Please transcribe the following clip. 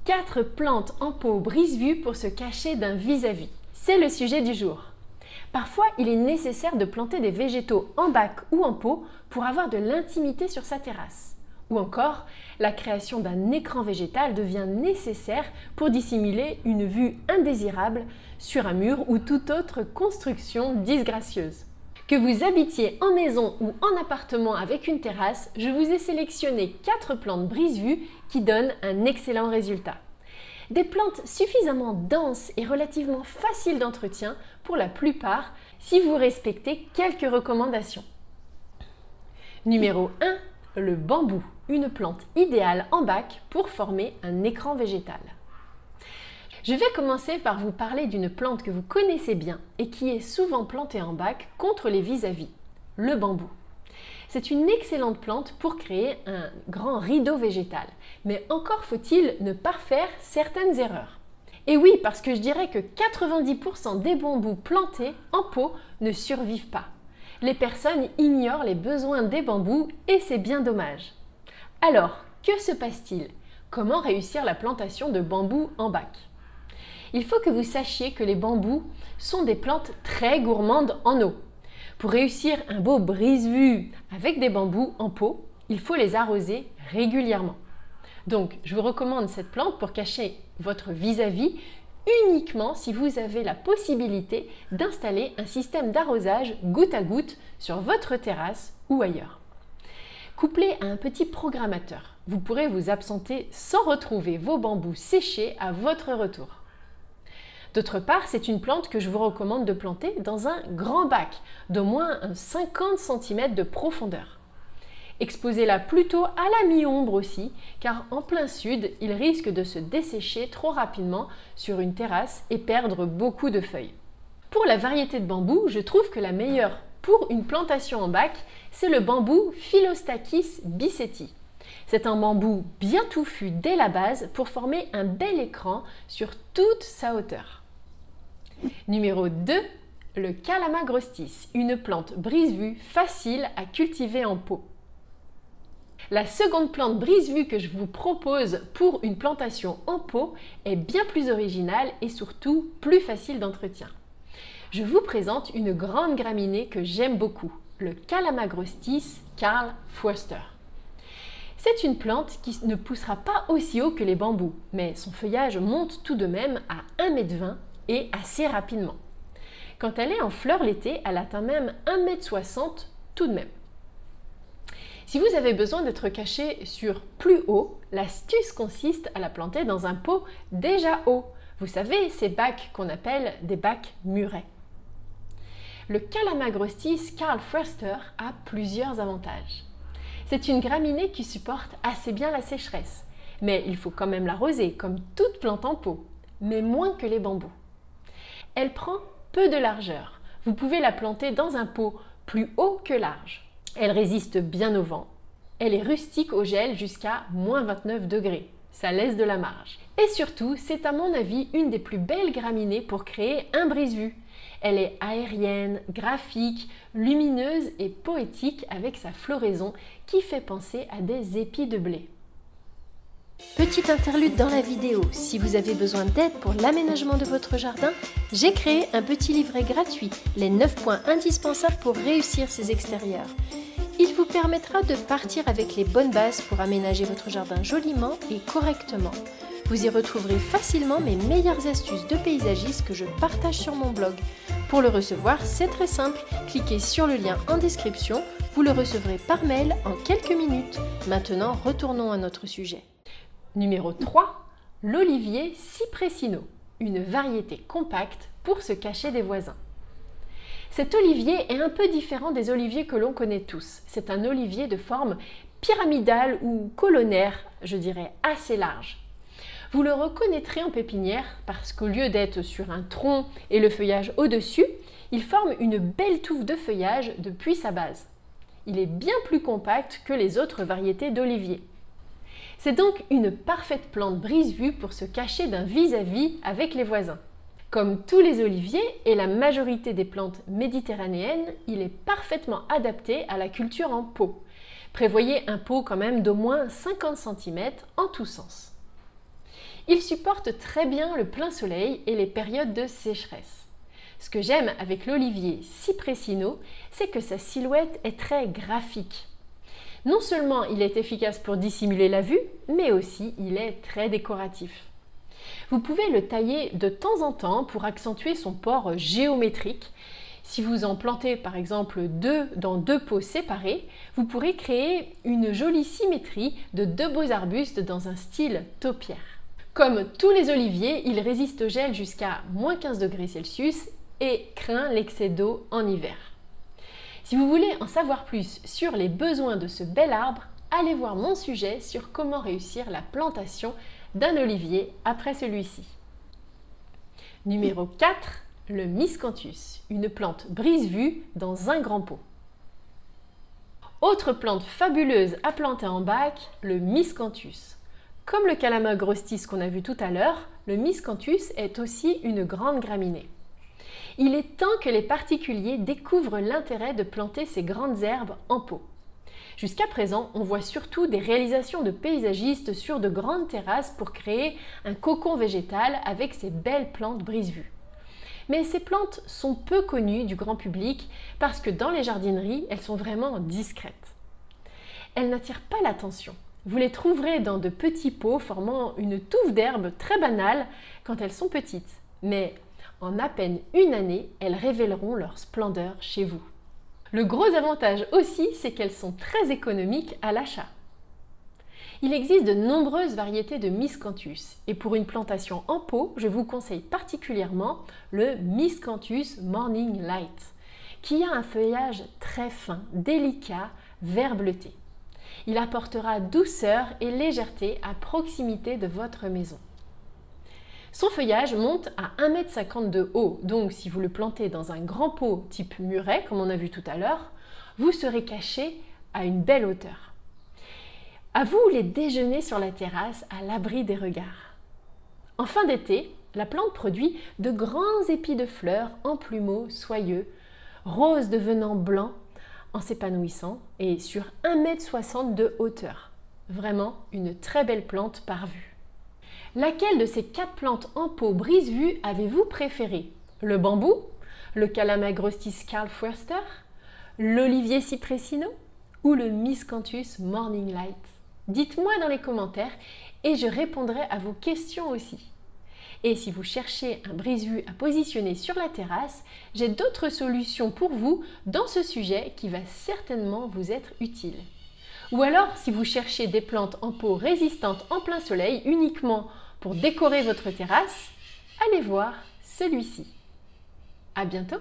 4 plantes en pot brise-vue pour se cacher d'un vis-à-vis. C'est le sujet du jour. Parfois, il est nécessaire de planter des végétaux en bac ou en pot pour avoir de l'intimité sur sa terrasse. Ou encore, la création d'un écran végétal devient nécessaire pour dissimuler une vue indésirable sur un mur ou toute autre construction disgracieuse. Que vous habitiez en maison ou en appartement avec une terrasse, je vous ai sélectionné 4 plantes brise-vue qui donnent un excellent résultat. Des plantes suffisamment denses et relativement faciles d'entretien pour la plupart si vous respectez quelques recommandations. Numéro 1. Le bambou, une plante idéale en bac pour former un écran végétal. Je vais commencer par vous parler d'une plante que vous connaissez bien et qui est souvent plantée en bac contre les vis-à-vis, le bambou. C'est une excellente plante pour créer un grand rideau végétal, mais encore faut-il ne pas faire certaines erreurs. Et oui, parce que je dirais que 90% des bambous plantés en pot ne survivent pas. Les personnes ignorent les besoins des bambous et c'est bien dommage. Alors, que se passe-t-il? Comment réussir la plantation de bambous en bac? Il faut que vous sachiez que les bambous sont des plantes très gourmandes en eau. Pour réussir un beau brise-vue avec des bambous en pot, il faut les arroser régulièrement. Donc, je vous recommande cette plante pour cacher votre vis-à-vis uniquement si vous avez la possibilité d'installer un système d'arrosage goutte à goutte sur votre terrasse ou ailleurs. Couplé à un petit programmateur, vous pourrez vous absenter sans retrouver vos bambous séchés à votre retour. D'autre part, c'est une plante que je vous recommande de planter dans un grand bac d'au moins 50 cm de profondeur. Exposez-la plutôt à la mi-ombre aussi, car en plein sud, il risque de se dessécher trop rapidement sur une terrasse et perdre beaucoup de feuilles. Pour la variété de bambou, je trouve que la meilleure pour une plantation en bac, c'est le bambou Philostachys bicetti. C'est un bambou bien touffu dès la base pour former un bel écran sur toute sa hauteur. Numéro 2, le Calamagrostis, une plante brise-vue facile à cultiver en pot. La seconde plante brise-vue que je vous propose pour une plantation en pot est bien plus originale et surtout plus facile d'entretien. Je vous présente une grande graminée que j'aime beaucoup, le Calamagrostis Karl Foerster. C'est une plante qui ne poussera pas aussi haut que les bambous, mais son feuillage monte tout de même à 1,20 m et assez rapidement. Quand elle est en fleurs l'été, elle atteint même 1,60 m tout de même. Si vous avez besoin d'être caché sur plus haut, l'astuce consiste à la planter dans un pot déjà haut. Vous savez, ces bacs qu'on appelle des bacs murets. Le Calamagrostis Karl Foerster a plusieurs avantages. C'est une graminée qui supporte assez bien la sécheresse, mais il faut quand même l'arroser comme toute plante en pot, mais moins que les bambous. Elle prend peu de largeur. Vous pouvez la planter dans un pot plus haut que large. Elle résiste bien au vent. Elle est rustique au gel jusqu'à -29 degrés. Ça laisse de la marge. Et surtout, c'est à mon avis une des plus belles graminées pour créer un brise-vue. Elle est aérienne, graphique, lumineuse et poétique avec sa floraison qui fait penser à des épis de blé. Petite interlude dans la vidéo, si vous avez besoin d'aide pour l'aménagement de votre jardin, j'ai créé un petit livret gratuit, les 9 points indispensables pour réussir ses extérieurs. Il vous permettra de partir avec les bonnes bases pour aménager votre jardin joliment et correctement. Vous y retrouverez facilement mes meilleures astuces de paysagiste que je partage sur mon blog. Pour le recevoir, c'est très simple, cliquez sur le lien en description, vous le recevrez par mail en quelques minutes. Maintenant, retournons à notre sujet. Numéro 3, l'olivier Cypressino, une variété compacte pour se cacher des voisins. Cet olivier est un peu différent des oliviers que l'on connaît tous. C'est un olivier de forme pyramidale ou colonnaire, je dirais assez large. Vous le reconnaîtrez en pépinière parce qu'au lieu d'être sur un tronc et le feuillage au-dessus, il forme une belle touffe de feuillage depuis sa base. Il est bien plus compact que les autres variétés d'olivier. C'est donc une parfaite plante brise-vue pour se cacher d'un vis-à-vis avec les voisins. Comme tous les oliviers et la majorité des plantes méditerranéennes, il est parfaitement adapté à la culture en pot. Prévoyez un pot quand même d'au moins 50 cm en tous sens. Il supporte très bien le plein soleil et les périodes de sécheresse. Ce que j'aime avec l'olivier Cypressino, c'est que sa silhouette est très graphique. Non seulement il est efficace pour dissimuler la vue, mais aussi il est très décoratif. Vous pouvez le tailler de temps en temps pour accentuer son port géométrique. Si vous en plantez par exemple dans deux pots séparés, vous pourrez créer une jolie symétrie de deux beaux arbustes dans un style taupière. Comme tous les oliviers, il résiste au gel jusqu'à -15 degrés Celsius et craint l'excès d'eau en hiver. Si vous voulez en savoir plus sur les besoins de ce bel arbre, allez voir mon sujet sur comment réussir la plantation d'un olivier après celui-ci. Numéro 4, le Miscanthus, une plante brise-vue dans un grand pot. Autre plante fabuleuse à planter en bac, le Miscanthus. Comme le Calamaeus grostis qu'on a vu tout à l'heure, le Miscanthus est aussi une grande graminée. Il est temps que les particuliers découvrent l'intérêt de planter ces grandes herbes en pot. Jusqu'à présent, on voit surtout des réalisations de paysagistes sur de grandes terrasses pour créer un cocon végétal avec ces belles plantes brise-vue. Mais ces plantes sont peu connues du grand public parce que dans les jardineries, elles sont vraiment discrètes. Elles n'attirent pas l'attention. Vous les trouverez dans de petits pots formant une touffe d'herbe très banale quand elles sont petites. Mais en à peine une année, elles révéleront leur splendeur chez vous. Le gros avantage aussi, c'est qu'elles sont très économiques à l'achat. Il existe de nombreuses variétés de Miscanthus et pour une plantation en pot, je vous conseille particulièrement le Miscanthus Morning Light, qui a un feuillage très fin, délicat, vert bleuté. Il apportera douceur et légèreté à proximité de votre maison. Son feuillage monte à 1,50 m de haut, donc si vous le plantez dans un grand pot type muret, comme on a vu tout à l'heure, vous serez caché à une belle hauteur. À vous les déjeuners sur la terrasse à l'abri des regards. En fin d'été, la plante produit de grands épis de fleurs en plumeaux soyeux, roses devenant blancs en s'épanouissant et sur 1,60 m de hauteur. Vraiment une très belle plante par vue. Laquelle de ces 4 plantes en pot brise-vue avez-vous préféré? Le bambou, le Calamaeus grostis Karl Foerster, l'olivier Cypressino ou le Miscanthus Morning Light? Dites-moi dans les commentaires et je répondrai à vos questions aussi. Et si vous cherchez un brise-vue à positionner sur la terrasse, j'ai d'autres solutions pour vous dans ce sujet qui va certainement vous être utile. Ou alors, si vous cherchez des plantes en pot résistantes en plein soleil uniquement pour décorer votre terrasse, allez voir celui-ci. À bientôt!